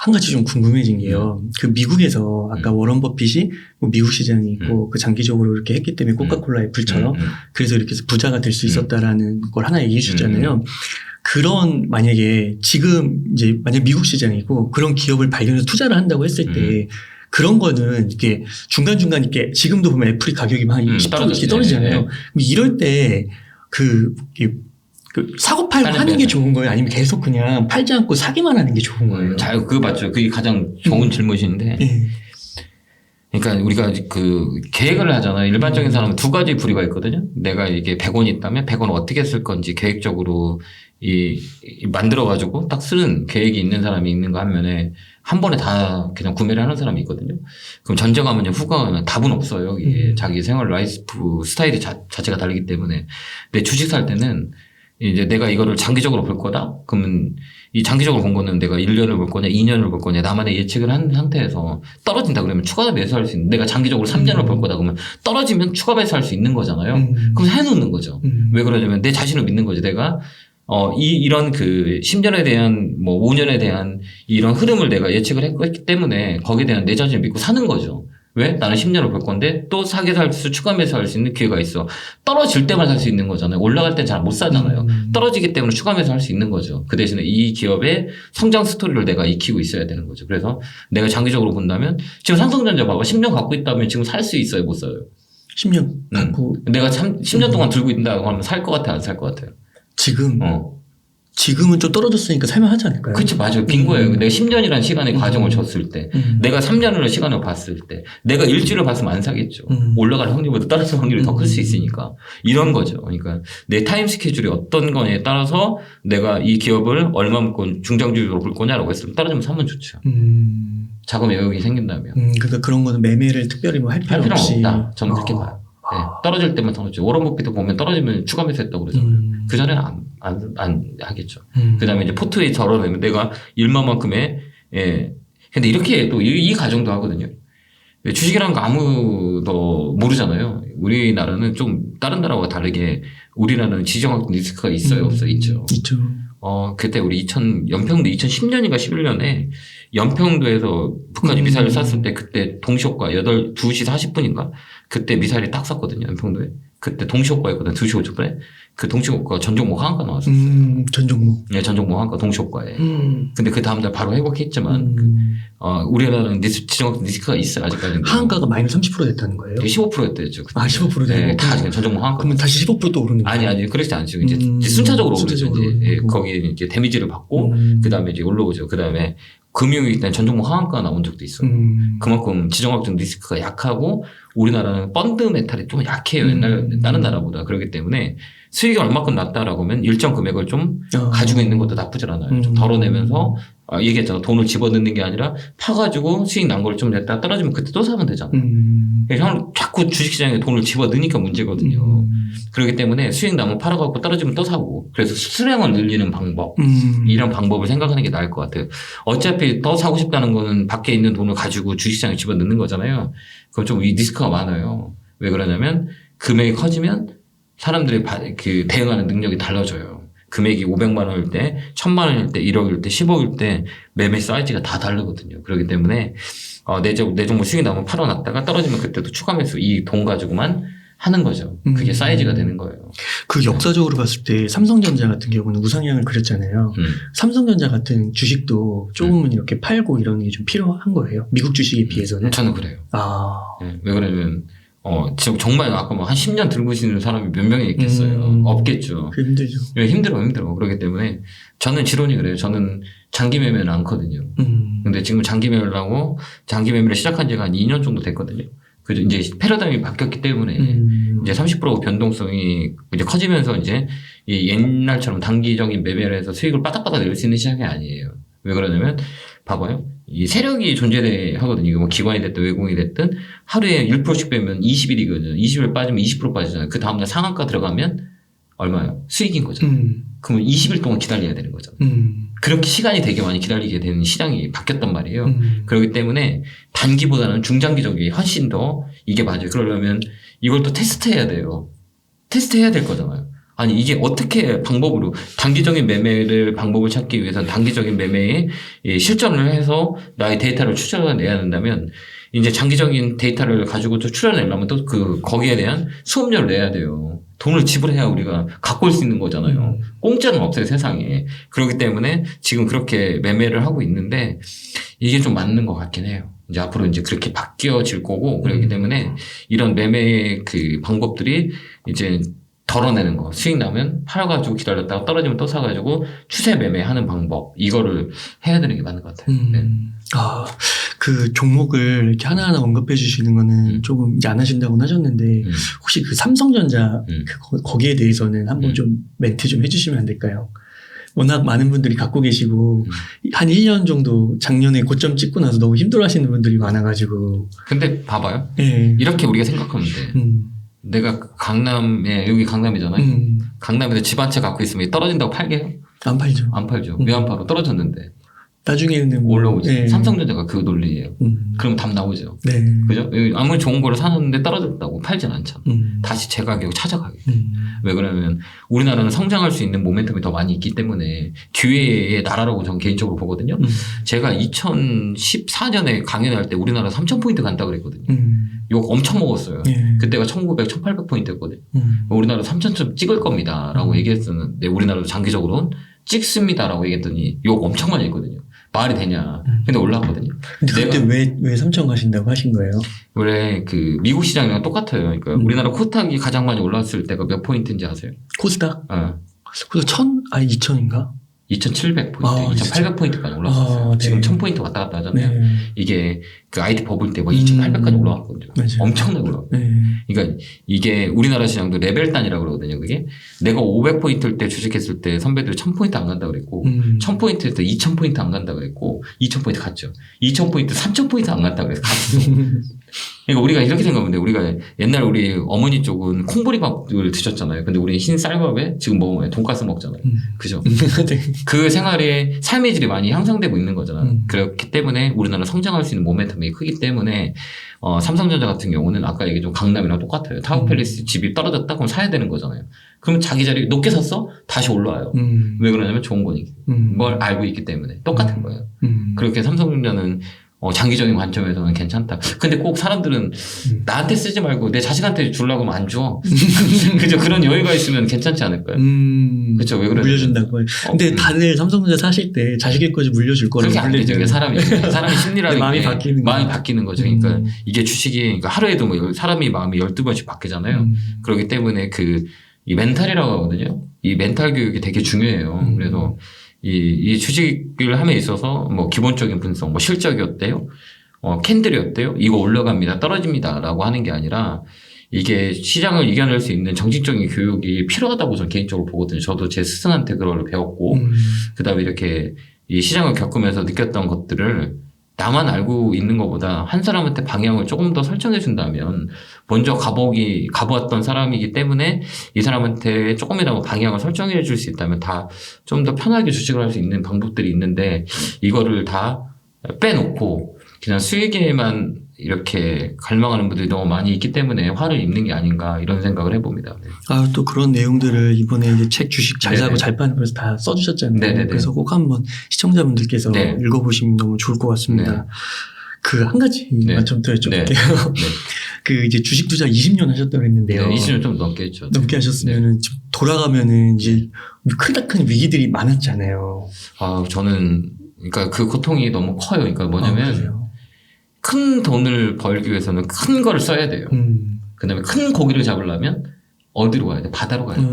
한 가지 좀 궁금해진 게요. 그 미국에서 아까 워런 버핏이 뭐 미국 시장이 있고 그 장기적으로 이렇게 했기 때문에 코카콜라의 불처럼 그래서 이렇게 해서 부자가 될 수 있었다라는 걸 하나 얘기해 주셨잖아요. 그런 만약에 지금 이제 만약 미국 시장이고 그런 기업을 발견해서 투자를 한다고 했을 때 그런 거는 이렇게 중간중간 이렇게 지금도 보면 애플이 가격이 한 10% 이렇게 떨어지잖아요. 이럴 때 그 사고 팔고 하는 게 좋은 거예요? 아니면 계속 그냥 팔지 않고 사기만 하는 게 좋은 거예요? 그거 맞죠. 그게 가장 좋은 질문인데. 그러니까 우리가 그 계획을 하잖아요. 일반적인 사람은 두 가지 부류가 있거든요. 내가 이게 100원이 있다면 100원을 어떻게 쓸 건지 계획적으로 만들어가지고 딱 쓰는 계획이 있는 사람이 있는 거 한면에 한 번에 다 그냥 구매를 하는 사람이 있거든요. 그럼 전제가 이제 후가는 답은 없어요. 이게 자기 생활 라이프 스타일이 자체가 다르기 때문에. 근데 주식 살 때는 이제 내가 이거를 장기적으로 볼 거다? 그러면 이 장기적으로 본 거는 내가 1년을 볼 거냐, 2년을 볼 거냐, 나만의 예측을 한 상태에서 떨어진다 그러면 추가 매수할 수 있는, 내가 장기적으로 3년을 볼 거다 그러면 떨어지면 추가 매수할 수 있는 거잖아요. 그럼 해놓는 거죠. 왜 그러냐면 내 자신을 믿는 거지. 내가 이런 그 10년에 대한 뭐 5년에 대한 이런 흐름을 내가 예측을 했기 때문에 거기에 대한 내 자신을 믿고 사는 거죠. 왜? 나는 10년을 볼 건데 또 사게 살 수, 추가 매수할 수 있는 기회가 있어. 떨어질 때만 살 수 있는 거잖아요. 올라갈 땐 잘 못 사잖아요. 떨어지기 때문에 추가 매수할 수 있는 거죠. 그 대신에 이 기업의 성장 스토리를 내가 익히고 있어야 되는 거죠. 그래서 내가 장기적으로 본다면 지금 삼성전자 봐봐. 10년 갖고 있다면 지금 살 수 있어요? 못 사요? 10년 갖고. 내가 10년 동안 들고 있다고 하면 살 것 같아요? 안 살 것 같아요? 지금은 좀 떨어졌으니까 살만하지 않을까요? 그렇지, 맞아요. 빈 거예요. 내가 10년이라는 시간의 과정을 줬을 때, 내가 3년이라는 시간을 봤을 때, 내가 일주일을 봤으면 안 사겠죠. 올라갈 확률보다 떨어질 확률이 더 클 수 있으니까. 이런 거죠. 그러니까 내 타임 스케줄이 어떤 거냐에 따라서 내가 이 기업을 얼마만큼 중장기적으로 볼 거냐라고 했으면 떨어지면 사면 좋죠. 자금 여력이 생긴다면. 그러니까 그런 거는 매매를 특별히 뭐 할 필요 없이. 없다. 저는 그렇게 봐요. 네, 떨어질 때만 사놓죠. 워런 버핏도 보면 떨어지면 추가 매수했다고 그러잖아요. 그 전에는 안 하겠죠. 그 다음에 이제 포트에 절어내면 내가 일만큼의, 근데 이렇게 또 이 가정도 하거든요. 주식이라는 거 아무도 모르잖아요. 우리나라는 좀 다른 나라와 다르게 우리나라는 지정학적 리스크가 있어요? 없어요? 있죠. 있죠. 그때 우리 연평도 2010년인가 11년에 연평도에서 북한이 미사일을 쐈을 때 그때 동시효과 2시 40분인가? 그때 미사일이 딱 쐈거든요. 연평도에. 그때 동시효과였거든. 2시 50분에. 그 동시효과가 전종목 하한가 나왔었어요. 전종목. 네, 전종목 하한가 동시효과에. 근데 그 다음날 바로 회복했지만, 우리나라는 지정학적 리스크가 있어요. 아직까지는. 하한가가 마이너스 30% 됐다는 거예요? 15%였대죠. 15% 네, 다 지금 전종목 하한가. 그러면 다시 15%또 오르는 거예요? 아니, 그렇지 않죠. 이제 순차적으로 오르죠. 이제 거기에 이제 데미지를 받고, 그 다음에 이제 올라오죠. 그 다음에 금융위기 때 전종목 하한가 나온 적도 있어요. 그만큼 지정학적 리스크가 약하고 우리나라는 펀드 메탈이 좀 약해요. 다른 나라보다. 그렇기 때문에 수익이 얼마큼 났다라고 하면 일정 금액을 좀 가지고 있는 것도 나쁘지 않아요. 좀 덜어내면서 얘기했잖아. 돈을 집어넣는 게 아니라 파가지고 수익 난 걸 좀 냈다가 떨어지면 그때 또 사면 되잖아. 형 자꾸 주식시장에 돈을 집어넣으니까 문제거든요. 그렇기 때문에 수익 나면 팔아갖고 떨어지면 또 사고. 그래서 수량을 늘리는 방법. 이런 방법을 생각하는 게 나을 것 같아요. 어차피 더 사고 싶다는 거는 밖에 있는 돈을 가지고 주식시장에 집어넣는 거잖아요. 그럼 좀 리스크가 많아요. 왜 그러냐면 금액이 커지면 사람들이 대응하는 능력이 달라져요. 금액이 500만 원일 때, 1000만 원일 때, 1억일 때, 10억일 때 매매 사이즈가 다 다르거든요. 그렇기 때문에 내 종목 수익이 나면 팔아놨다가 떨어지면 그때도 추가 매수 이 돈 가지고만 하는 거죠. 그게 사이즈가 되는 거예요. 그 역사적으로 봤을 때 삼성전자 같은 경우는 우상향을 그렸잖아요. 삼성전자 같은 주식도 조금은 이렇게 팔고 이런 게 좀 필요한 거예요. 미국 주식에 비해서는. 저는 그래요. 네, 왜 그러냐면 지금 정말 아까 뭐 한 10년 들고 있는 사람이 몇 명이 있겠어요. 없겠죠. 힘들죠. 힘들어. 그렇기 때문에 저는 지론이 그래요. 저는 장기 매매는 않거든요. 근데 지금 장기 매매를 시작한 지가 한 2년 정도 됐거든요. 그죠? 이제 패러다임이 바뀌었기 때문에 이제 30% 변동성이 이제 커지면서 이제 이 옛날처럼 단기적인 매매를 해서 수익을 빠닥빠닥 낼 수 있는 시장이 아니에요. 왜 그러냐면 봐봐요. 이 세력이 존재하거든요. 이거 뭐 기관이 됐든 외국인이 됐든 하루에 1%씩 빼면 20일이거든요. 20일 빠지면 20% 빠지잖아요. 그 다음날 상한가 들어가면 얼마예요? 수익인 거죠. 그러면 20일 동안 기다려야 되는 거잖아요. 그렇게 시간이 되게 많이 기다리게 되는 시장이 바뀌었단 말이에요. 그렇기 때문에 단기보다는 중장기적이 훨씬 더 이게 맞아요. 그러려면 이걸 또 테스트해야 돼요. 테스트해야 될 거잖아요. 아니 이게 어떻게 방법으로 단기적인 매매를 방법을 찾기 위해서는 단기적인 매매에 실전을 해서 나의 데이터를 추적해내야 된다면 이제 장기적인 데이터를 가지고 또 추려내려면 또 거기에 대한 수업료를 내야 돼요. 돈을 지불해야 우리가 갖고 올 수 있는 거잖아요. 공짜는 없어요, 세상에. 그렇기 때문에 지금 그렇게 매매를 하고 있는데 이게 좀 맞는 것 같긴 해요. 이제 앞으로 이제 그렇게 바뀌어질 거고 그렇기 때문에 이런 매매의 그 방법들이 이제 덜어내는 거. 수익 나면 팔아가지고 기다렸다가 떨어지면 또 사가지고 추세 매매하는 방법. 이거를 해야 되는 게 맞는 것 같아요. 네. 그 종목을 이렇게 하나하나 언급해 주시는 거는 조금 이제 안 하신다고는 하셨는데 혹시 그 삼성전자 거기에 대해서는 한번 좀 멘트 좀 해주시면 안 될까요? 워낙 많은 분들이 갖고 계시고 한 1년 정도 작년에 고점 찍고 나서 너무 힘들어 하시는 분들이 많아가지고. 근데 봐봐요. 네. 이렇게 우리가 생각하면 돼. 내가 강남에, 여기 강남이잖아요. 강남에서 집 한 채 갖고 있으면 떨어진다고 팔게요? 안 팔죠. 안 팔죠. 왜 안 팔아? 떨어졌는데. 나중에는 뭐 올라오지. 네. 삼성전자가 그 논리예요. 그럼 답 나오죠. 네. 그죠? 아무리 좋은 거를 사놨는데 떨어졌다고 팔진 않잖아. 다시 제 가격을 찾아가게. 왜 그러냐면 우리나라는 성장할 수 있는 모멘텀이 더 많이 있기 때문에 기회의 나라라고 저는 개인적으로 보거든요. 제가 2014년에 강연할 때 우리나라 3,000포인트 간다고 그랬거든요. 욕 엄청 먹었어요. 네. 그때가 1,900, 1,800포인트였거든요. 우리나라 3,000점 찍을 겁니다. 라고 얘기했었는데 우리나라도 장기적으로는 찍습니다라고 얘기했더니 욕 엄청 많이 했거든요. 말이 되냐. 근데 올라왔거든요. 근데 그때 왜 3천 가신다고 하신 거예요? 원래 그 미국 시장이랑 똑같아요. 그러니까 우리나라 코스닥이 가장 많이 올랐을 때가 몇 포인트인지 아세요? 코스닥? 코스닥 1,000? 아니 2,000인가? 2,700포인트, 아, 2,800포인트까지 올랐었어요. 네. 지금 1,000포인트 왔다 갔다 하잖아요. 네. 이게 그 IT 버블 때 뭐 2,800까지 올라왔거든요. 맞아요. 엄청나게 올라왔어요. 네. 그러니까 이게 우리나라 시장도 레벨 단위라고 그러거든요. 그게 내가 500포인트일 때 주식했을 때 선배들이 1,000포인트 안 간다 그랬고 1,000포인트일 때 2,000포인트 안 간다 그랬고 2,000포인트 갔죠. 2,000포인트 3,000포인트 안 갔다 그래서 갔어. 그러니까 우리가 이렇게 생각하면 돼. 우리가 옛날 우리 어머니 쪽은 콩보리밥을 드셨잖아요. 근데 우리 흰 쌀밥에 지금 뭐 돈가스 먹잖아요. 그죠? 네. 그 생활의 삶의 질이 많이 향상되고 있는 거잖아요. 그렇기 때문에 우리나라 성장할 수 있는 모멘텀이 크기 때문에 삼성전자 같은 경우는 아까 얘기했던 강남이랑 똑같아요. 타워팰리스 집이 떨어졌다? 그럼 사야 되는 거잖아요. 그러면 자기 자리 높게 샀어? 다시 올라와요. 왜 그러냐면 좋은 거니까. 뭘 알고 있기 때문에. 똑같은 거예요. 그렇게 삼성전자는 장기적인 관점에서는 괜찮다. 근데 꼭 사람들은 나한테 쓰지 말고 내 자식한테 주려고 하면 안 줘. 그죠? 그런 여유가 있으면 괜찮지 않을까요? 그죠? 왜 그러냐? 물려준다고. 근데 다들 삼성전자 사실 때 자식의 거지 물려줄 거라고. 그렇게 안 되죠. 사람이 심리라는 게 마음이 바뀌는 거죠. 그러니까 이게 주식이 그러니까 하루에도 뭐 사람이 마음이 12번씩 바뀌잖아요. 그렇기 때문에 이 멘탈이라고 하거든요. 이 멘탈 교육이 되게 중요해요. 그래서 이 주식을 함에 있어서 뭐 기본적인 분석, 뭐 실적이 어때요? 캔들이 어때요? 이거 올라갑니다. 떨어집니다. 라고 하는 게 아니라 이게 시장을 이겨낼 수 있는 정신적인 교육이 필요하다고 저는 개인적으로 보거든요. 저도 제 스승한테 그걸 배웠고, 그 다음에 이렇게 이 시장을 겪으면서 느꼈던 것들을 나만 알고 있는 것보다 한 사람한테 방향을 조금 더 설정해 준다면 먼저 가보았던 사람이기 때문에 이 사람한테 조금이라도 방향을 설정해 줄 수 있다면 다 좀 더 편하게 주식을 할 수 있는 방법들이 있는데 이거를 다 빼놓고 그냥 수익에만 이렇게 갈망하는 분들이 너무 많이 있기 때문에 화를 입는 게 아닌가 이런 생각을 해봅니다. 네. 또 그런 내용들을 이번에 이제 책 주식 잘 사고 잘 파는 거에서 다 써주셨잖아요. 네네네. 그래서 꼭 한번 시청자분들께서 네. 읽어보시면 너무 좋을 것 같습니다. 네. 그 한 가지만 좀 더 여쭤볼게요. 네. 그 이제 주식 투자 20년 하셨다고 했는데요. 네, 20년 좀 넘게 했죠. 넘게 하셨으면은 지금 돌아가면은 이제 큰 위기들이 많았잖아요. 저는 그러니까 그 고통이 너무 커요. 그러니까 뭐냐면 큰 돈을 벌기 위해서는 큰 거를 써야 돼요. 그 다음에 큰 고기를 잡으려면 어디로 가야 돼? 바다로 가야 돼.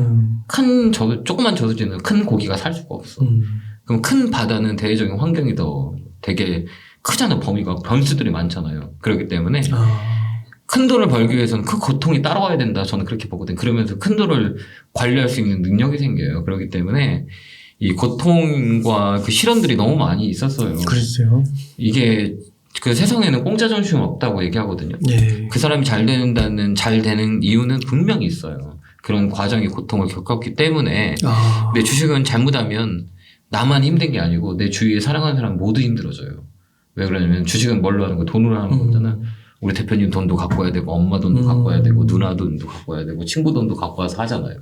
조그만 저수지는 큰 고기가 살 수가 없어. 그럼 큰 바다는 대외적인 환경이 더 되게 크잖아. 범위가 변수들이 많잖아요. 그렇기 때문에 큰 돈을 벌기 위해서는 그 고통이 따라와야 된다. 저는 그렇게 보거든요. 그러면서 큰 돈을 관리할 수 있는 능력이 생겨요. 그렇기 때문에 이 고통과 그 실현들이 너무 많이 있었어요. 그랬어요. 이게 그 세상에는 공짜 점심은 없다고 얘기하거든요. 네. 그 사람이 잘 되는 이유는 분명히 있어요. 그런 과정의 고통을 겪었기 때문에 내 주식은 잘못하면 나만 힘든 게 아니고 내 주위에 사랑하는 사람 모두 힘들어져요. 왜 그러냐면 주식은 뭘로 하는 거? 돈으로 하는 거잖아. 우리 대표님 돈도 갖고 와야 되고 엄마 돈도 갖고 와야 되고 누나 돈도 갖고 와야 되고 친구 돈도 갖고 와서 하잖아요.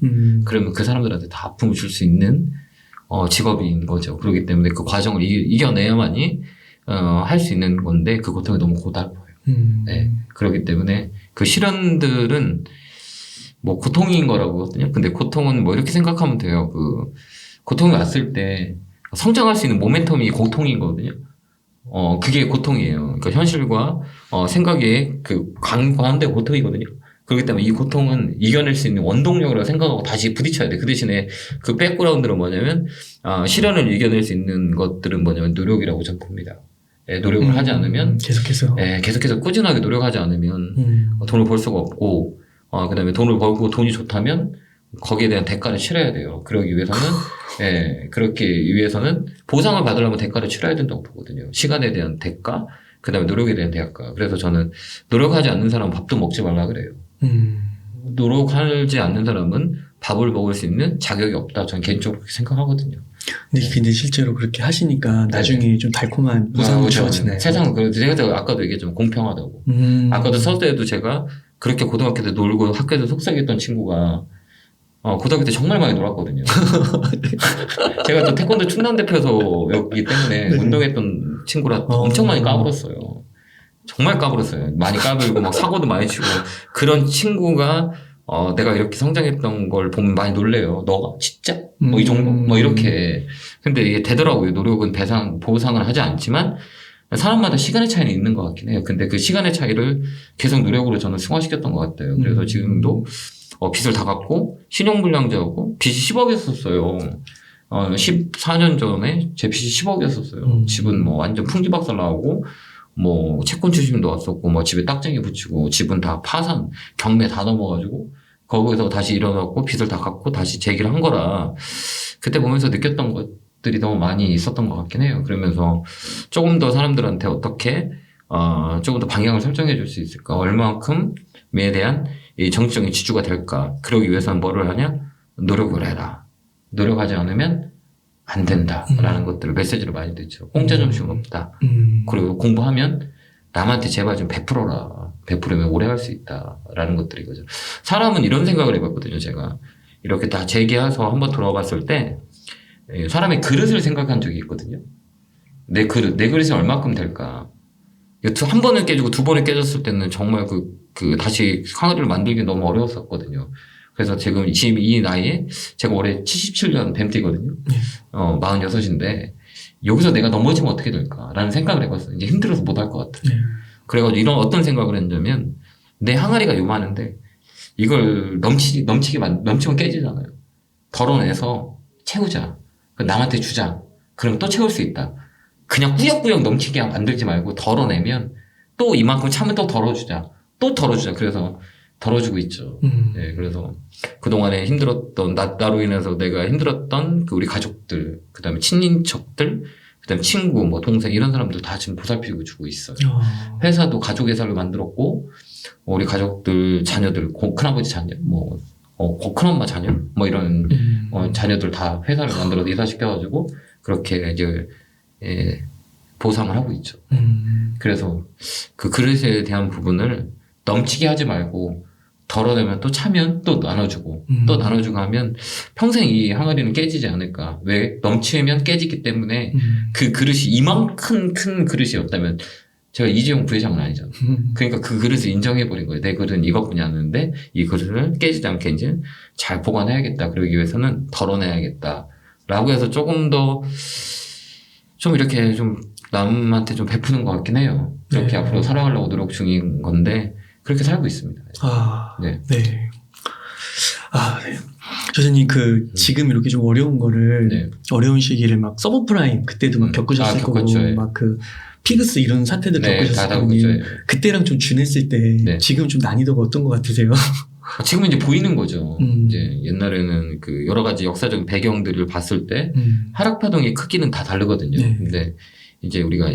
그러면 그 사람들한테 다 아픔을 줄 수 있는 직업인 거죠. 그렇기 때문에 그 과정을 이겨내야만이 할 수 있는 건데 그 고통이 너무 고달퍼요. 네. 그렇기 때문에 그 시련들은 뭐 고통인 거라고 하거든요. 근데 고통은 뭐 이렇게 생각하면 돼요. 그 고통이 왔을 때 성장할 수 있는 모멘텀이 고통인 거거든요. 그게 고통이에요. 그러니까 현실과 생각의 그 관대 고통이거든요. 그렇기 때문에 이 고통은 이겨낼 수 있는 원동력이라고 생각하고 다시 부딪혀야 돼. 그 대신에 그 백그라운드는 뭐냐면 시련을 이겨낼 수 있는 것들은 뭐냐면 노력이라고 저는 봅니다. 노력을 하지 않으면 계속해서 꾸준하게 노력하지 않으면 돈을 벌 수가 없고 그다음에 돈을 벌고 돈이 좋다면 거기에 대한 대가를 치러야 돼요. 그러기 위해서는 그렇게 위해서는 보상을 받으려면 대가를 치러야 된다고 보거든요. 시간에 대한 대가, 그다음에 노력에 대한 대가. 그래서 저는 노력하지 않는 사람은 밥도 먹지 말라 그래요. 노력하지 않는 사람은 밥을 먹을 수 있는 자격이 없다. 저는 개인적으로 그렇게 생각하거든요. 근데 실제로 그렇게 하시니까 나중에 좀 달콤한 보상이 주어지나요? 세상은 그래도 제가 아까도 얘기했지만 공평하다고. 아까도 설 때도 제가 그렇게 고등학교 때 놀고 학교에서 속삭였던 친구가 고등학교 때 정말 많이 놀았거든요. 제가 또 태권도 충남 대표였기 때문에 운동했던 친구라 엄청 많이 까불었어요. 정말 까불었어요. 많이 까불고 막 사고도 많이 치고 그런 친구가 내가 이렇게 성장했던 걸 보면 많이 놀래요. 너가 진짜 뭐 이 정도 뭐 이렇게. 근데 이게 되더라고요. 노력은 보상을 하지 않지만 사람마다 시간의 차이는 있는 것 같긴 해요. 근데 그 시간의 차이를 계속 노력으로 저는 승화시켰던 것 같아요. 그래서 지금도 빚을 다 갚고 신용불량자고 빚이 10억이었었어요. 14년 전에 제 빚이 10억이었었어요. 집은 뭐 완전 풍지박살 나오고 뭐 채권 추심도 왔었고 뭐 집에 딱쟁이 붙이고 집은 다 파산 경매 다 넘어가지고 거기서 다시 일어났고 빚을 다 갚고 다시 재기를 한 거라 그때 보면서 느꼈던 것들이 너무 많이 있었던 것 같긴 해요. 그러면서 조금 더 사람들한테 어떻게 조금 더 방향을 설정해 줄 수 있을까, 얼마만큼에 대한 이 정치적인 지주가 될까. 그러기 위해서는 뭐를 하냐? 노력을 해라. 노력하지 않으면 안 된다라는 것들을 메시지로 많이 듣죠. 공짜 점심은 없다. 그리고 공부하면 남한테 제발 좀 베풀어라. 베풀으면 오래 할 수 있다라는 것들이거죠. 사람은 이런 생각을 해봤거든요. 제가 이렇게 다 재기해서 한번 돌아와 봤을 때 사람의 그릇을 생각한 적이 있거든요. 내 그릇이 얼마큼 될까. 한 번을 깨지고 두 번을 깨졌을 때는 정말 다시 항아리를 만들기 너무 어려웠었거든요. 그래서 지금 이 나이에 제가 올해 77년 뱀띠거든요. 46인데 여기서 내가 넘어지면 어떻게 될까라는 생각을 해봤어요. 이제 힘들어서 못 할 것 같아요. 그래가지고 이런 어떤 생각을 했냐면 내 항아리가 요만한데 이걸 넘치면 깨지잖아요. 덜어내서 채우자. 남한테 주자. 그럼 또 채울 수 있다. 그냥 꾸역꾸역 넘치게 만들지 말고 덜어내면 또 이만큼 차면 또 덜어주자. 또 덜어주자. 그래서 덜어주고 있죠. 네, 그래서 그동안에 힘들었던, 나로 인해서 내가 힘들었던 우리 가족들, 그 다음에 친인척들, 그 다음에 친구, 뭐 동생, 이런 사람들 다 지금 보살피고 주고 있어요. 회사도 가족회사를 만들었고, 우리 가족들, 자녀들, 큰아버지 자녀, 큰엄마 자녀, 뭐 이런, 자녀들 다 회사를 만들어서 이사시켜가지고, 그렇게 이제, 보상을 하고 있죠. 그래서 그 그릇에 대한 부분을 넘치게 하지 말고 덜어내면 또 차면 또 나눠주고 또 나눠주고 하면 평생 이 항아리는 깨지지 않을까. 왜? 넘치면 깨지기 때문에 그 그릇이 이만큼 큰 그릇이었다면 제가 이재용 부회장은 아니잖아요. 그러니까 그 그릇을 인정해버린 거예요. 내 그릇은 이것뿐이 아닌데 이 그릇을 깨지지 않게 이제 잘 보관해야겠다. 그러기 위해서는 덜어내야겠다. 라고 해서 조금 더 좀 이렇게 좀 남한테 좀 베푸는 것 같긴 해요. 그렇게 앞으로 살아가려고 노력 중인 건데 그렇게 살고 있습니다. 네. 교수님, 지금 이렇게 좀 어려운 거를, 어려운 시기를 막 서브프라임, 그때도 막 겪으셨을 거고, 막 피그스 이런 사태들 겪으셨을 거고, 그때랑 좀 지냈을 때, 지금 좀 난이도가 어떤 것 같으세요? 지금은 이제 보이는 거죠. 이제 옛날에는 여러 가지 역사적인 배경들을 봤을 때, 하락파동의 크기는 다 다르거든요. 근데 이제 우리가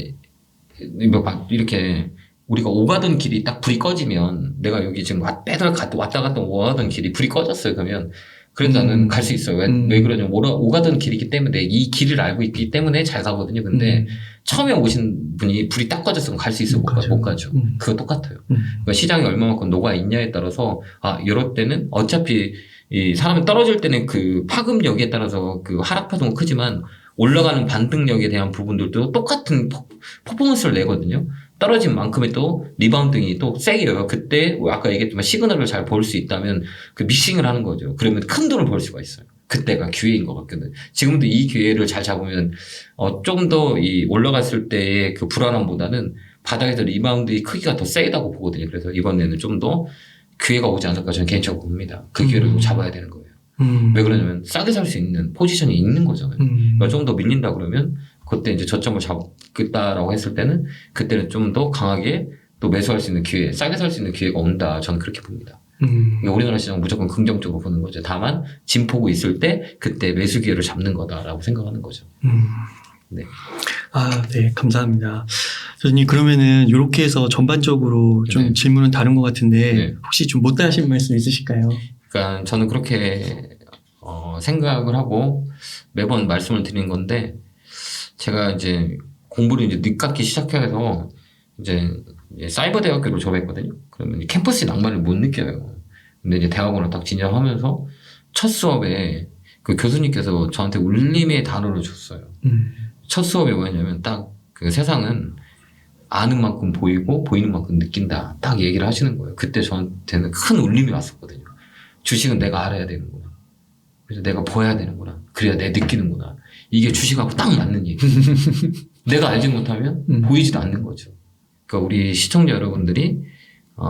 이렇게 우리가 오가던 길이 딱 불이 꺼지면 내가 여기 지금 왔다 갔다 오가던 길이 불이 꺼졌어요. 그러면 그래서 나는 갈 수 있어요. 왜 그러냐면 오가던 길이기 때문에 이 길을 알고 있기 때문에 잘 가거든요. 근데 처음에 오신 분이 불이 딱 꺼졌으면 갈 수 있어요? 못 가죠. 그거 똑같아요. 그러니까 시장이 얼마만큼 녹아 있냐에 따라서 이럴 때는 어차피 이 사람이 떨어질 때는 그 파급력에 따라서 그 하락 파동은 크지만 올라가는 반등력에 대한 부분들도 똑같은 퍼포먼스를 내거든요. 떨어진 만큼의 또 리바운딩이 또 세게요. 그때 아까 얘기했지만 시그널을 잘 볼 수 있다면 그 미싱을 하는 거죠. 그러면 큰 돈을 벌 수가 있어요. 그때가 기회인 것 같거든. 지금도 이 기회를 잘 잡으면 좀 더 이 올라갔을 때의 그 불안함보다는 바닥에서 리바운드의 크기가 더 세다고 보거든요. 그래서 이번에는 좀 더 기회가 오지 않을까 저는 개인적으로 봅니다. 그 기회를 잡아야 되는 거예요. 왜 그러냐면 싸게 살 수 있는 포지션이 있는 거잖아요. 그러니까 좀 더 밀린다 그러면 그때 이제 저점을 잡겠다라고 했을 때는 그때는 좀 더 강하게 또 매수할 수 있는 기회, 싸게 살 수 있는 기회가 온다. 저는 그렇게 봅니다. 그러니까 우리나라 시장은 무조건 긍정적으로 보는 거죠. 다만 진폭이 있을 때 그때 매수 기회를 잡는 거다라고 생각하는 거죠. 네. 네, 감사합니다. 선생님, 그러면은 이렇게 해서 전반적으로 좀 네. 질문은 다른 것 같은데 네. 혹시 좀 못다 하신 말씀 있으실까요? 그러니까 저는 그렇게 생각을 하고 매번 말씀을 드리는 건데 제가 이제 공부를 이제 늦깎이 시작해서 이제 사이버 대학교를 졸업했거든요. 그러면 캠퍼스 낭만을 못 느껴요. 근데 이제 대학원을 딱 진학하면서 첫 수업에 그 교수님께서 저한테 울림의 단어를 줬어요. 첫 수업이 뭐였냐면 딱 그 세상은 아는 만큼 보이고 보이는 만큼 느낀다. 딱 얘기를 하시는 거예요. 그때 저한테는 큰 울림이 왔었거든요. 주식은 내가 알아야 되는구나. 그래서 내가 보여야 되는구나. 그래야 내 느끼는구나. 이게 주식하고 딱 맞는 얘기. 내가 알지 못하면 보이지도 않는 거죠. 그러니까 우리 시청자 여러분들이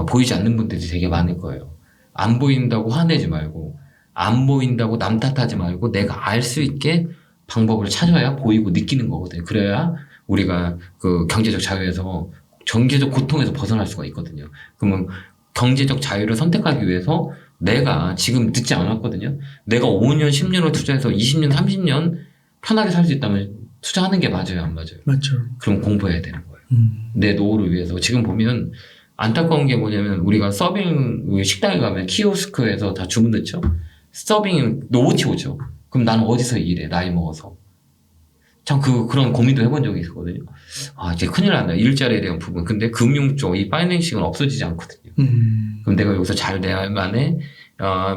보이지 않는 분들이 되게 많을 거예요. 안 보인다고 화내지 말고 안 보인다고 남 탓하지 말고 내가 알 수 있게 방법을 찾아야 보이고 느끼는 거거든요. 그래야 우리가 그 경제적 자유에서 경제적 고통에서 벗어날 수가 있거든요. 그러면 경제적 자유를 선택하기 위해서 내가 지금 늦지 않았거든요. 내가 5년, 10년을 투자해서 20년, 30년 편하게 살 수 있다면 투자하는 게 맞아요, 안 맞아요? 맞죠. 그럼 공부해야 되는 거예요. 내 노후를 위해서. 지금 보면 안타까운 게 뭐냐면 우리가 서빙 식당에 가면 키오스크에서 다 주문 넣죠. 서빙은 로봇이 오죠. 그럼 나는 어디서 일해? 나이 먹어서. 참 그런 고민도 해본 적이 있거든요. 이제 큰일 난다. 일자리에 대한 부분. 근데 금융 쪽, 이 파이낸싱은 없어지지 않거든요. 그럼 내가 여기서 잘 내만의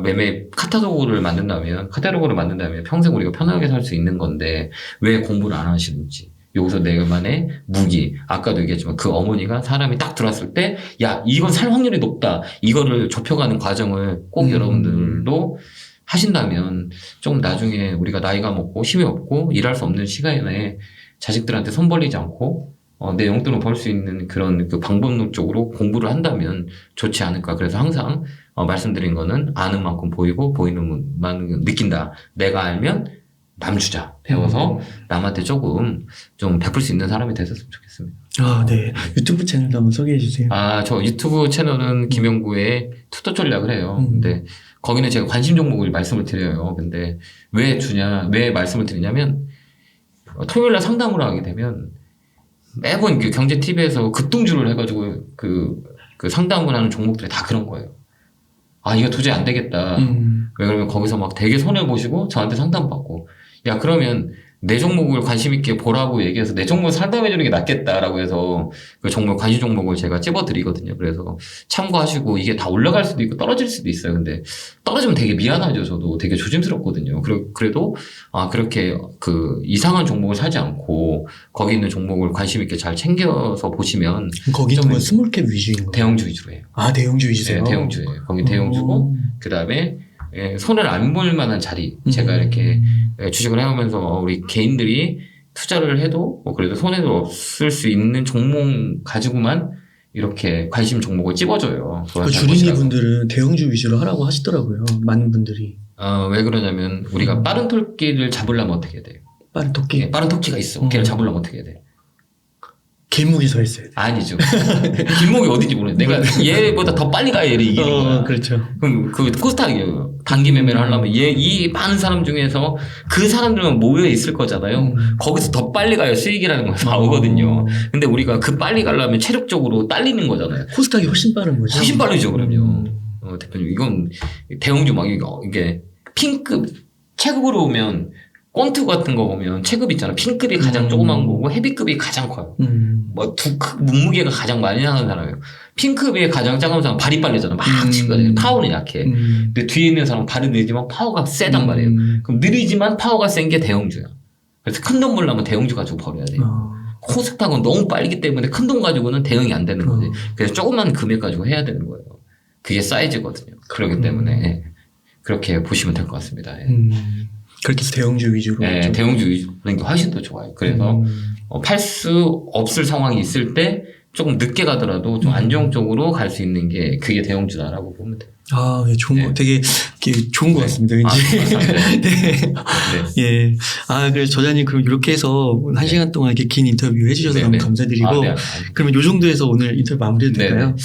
매매 카탈로그를 만든다면 평생 우리가 편하게 살 수 있는 건데 왜 공부를 안 하시는지. 여기서 내만의 무기. 아까도 얘기했지만 그 어머니가 사람이 딱 들어왔을 때 야, 이건 살 확률이 높다. 이거를 좁혀가는 과정을 꼭 여러분들도 하신다면 조금 나중에 우리가 나이가 먹고 힘이 없고 일할 수 없는 시간에 자식들한테 손 벌리지 않고 내 용돈을 벌 수 있는 그런 그 방법론 쪽으로 공부를 한다면 좋지 않을까. 그래서 항상 말씀드린 거는 아는 만큼 보이고 보이는 만큼 느낀다. 내가 알면 남 주자. 배워서 남한테 조금 좀 베풀 수 있는 사람이 됐었으면 좋겠습니다. 네. 유튜브 채널도 한번 소개해 주세요. 저 유튜브 채널은 김영구의 투자 전략을 해요. 근데 거기는 제가 관심 종목을 말씀을 드려요. 근데 왜 말씀을 드리냐면 토요일날 상담을 하게 되면 매번 그 경제 TV에서 급등주를 해가지고 그 상담을 하는 종목들이 다 그런 거예요. 이거 도저히 안 되겠다. 왜 그러면 거기서 막 되게 손해 보시고 저한테 상담받고 야 그러면 내 종목을 관심 있게 보라고 얘기해서 내 종목을 상담해 주는 게 낫겠다라고 해서 그 종목 관심 종목을 제가 찝어 드리거든요. 그래서 참고하시고 이게 다 올라갈 수도 있고 떨어질 수도 있어요. 근데 떨어지면 되게 미안하죠. 저도 되게 조심스럽거든요. 그래도 그렇게 그 이상한 종목을 사지 않고 거기 있는 종목을 관심 있게 잘 챙겨서 보시면 거기는 뭐 스몰캡 위주인 거예요? 대형주 위주로 해요. 대형주 위주세요? 네, 대형주예요. 거기 대형주고 그다음에 손해를 안 볼 만한 자리. 제가 이렇게 주식을 해오면서 우리 개인들이 투자를 해도 그래도 손해도 없을 수 있는 종목 가지고만 이렇게 관심 종목을 찝어줘요. 주린이 분들은 대형주 위주로 하라고 하시더라고요. 많은 분들이. 왜 그러냐면 우리가 빠른 토끼를 잡으려면 어떻게 해야 돼요? 빠른 토끼? 네, 빠른 토끼가 있어. 걔를 잡으려면 어떻게 해야 돼? 길목이 서 있어야 돼. 아니죠. 길목이 어딘지 모르겠어. 내가 얘보다 더 빨리 가야 얘를 이기는 거야. 그렇죠. 그럼 그 코스닥이에요. 단기 매매를 하려면 이 많은 사람 중에서 그 사람들만 모여 있을 거잖아요. 거기서 더 빨리 가야 수익이라는 거 나오거든요. 근데 우리가 그 빨리 가려면 체력적으로 딸리는 거잖아요. 코스닥이 훨씬 빠른 거죠. 훨씬 빠르죠, 그럼요. 대표님, 이건 대형주 막 이게 핑급 체급으로 오면 꼰트 같은 거 보면 체급 있잖아. 핑급이 가장 조그만 거고 헤비급이 가장 커요. 뭐 몸무게가 가장 많이 나가는 사람이에요. 핑급이 가장 작은 사람은 발이 빨리잖아. 막 치거든요. 파워는 약해. 근데 뒤에 있는 사람은 발이 느리지만 파워가 세단 말이에요. 그럼 느리지만 파워가 센 게 대형주야. 그래서 큰 돈 벌려면 대형주 가지고 벌어야 돼요. 코스닥은 너무 빨리기 때문에 큰 돈 가지고는 대응이 안 되는 거지. 그래서 조그만 금액 가지고 해야 되는 거예요. 그게 사이즈거든요. 그렇기 때문에 그렇게 보시면 될 것 같습니다. 그렇게 해서 대형주 위주로. 네, 대형주 위주로 하는 게 훨씬 더 좋아요. 그래서 팔 수 없을 상황이 있을 때 조금 늦게 가더라도 좀 안정적으로 갈 수 있는 게 그게 대형주다라고 보면 돼요. 아, 예, 좋은 거, 되게 좋은 것 같습니다. 왠지. 네. 예. 아, 그래서 저자님 그럼 이렇게 해서 한 시간 동안 이렇게 긴 인터뷰 해주셔서 너무 감사드리고. 그러면 요 정도에서 오늘 인터뷰 마무리해도 될까요?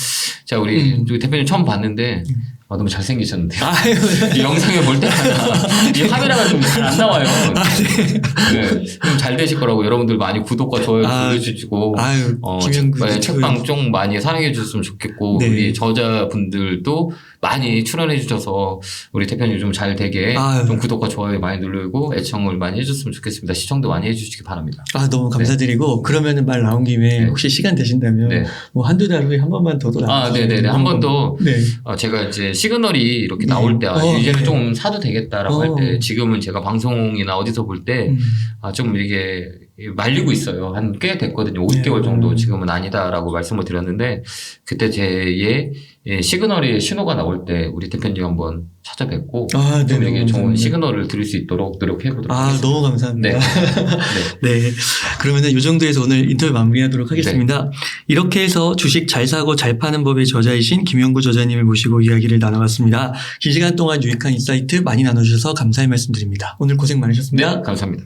자, 우리 대표님 처음 봤는데. 너무 잘생기셨는데요. 이 영상을 볼 때마다 이 카메라가 좀 잘 안 나와요. 네. 좀 잘 되실 거라고 여러분들 많이 구독과 좋아요 눌러주시고 책방 좀 많이 사랑해 주셨으면 좋겠고 네. 우리 저자분들도 많이 출연해 주셔서 우리 대표님 좀 잘 되게 좀 구독과 좋아요 많이 누르고 애청을 많이 해줬으면 좋겠습니다. 시청도 많이 해주시기 바랍니다. 너무 감사드리고 네. 그러면은 말 나온 김에 혹시 시간 되신다면 뭐 한두 달 후에 한 번만 더 네네네 한 번 더 제가 이제 시그널이 이렇게 나올 때 이제는 좀 사도 되겠다라고 할 때 지금은 제가 방송이나 어디서 볼 때 좀 이게 말리고 있어요. 한 꽤 됐거든요. 50개월 정도 지금은 아니다라고 말씀을 드렸는데 그때 제 시그널이 신호가 나올 때 우리 대표님 한번 찾아뵙고 좀 이게 좋은 시그널을 드릴 수 있도록 노력해 보도록 하겠습니다. 너무 감사합니다. 네. 그러면은 이 정도에서 오늘 인터뷰 마무리하도록 하겠습니다. 네. 이렇게 해서 주식 잘 사고 잘 파는 법의 저자이신 김영구 저자님을 모시고 이야기를 나눠봤습니다. 긴 시간 동안 유익한 인사이트 많이 나눠주셔서 감사의 말씀드립니다. 오늘 고생 많으셨습니다. 네, 감사합니다.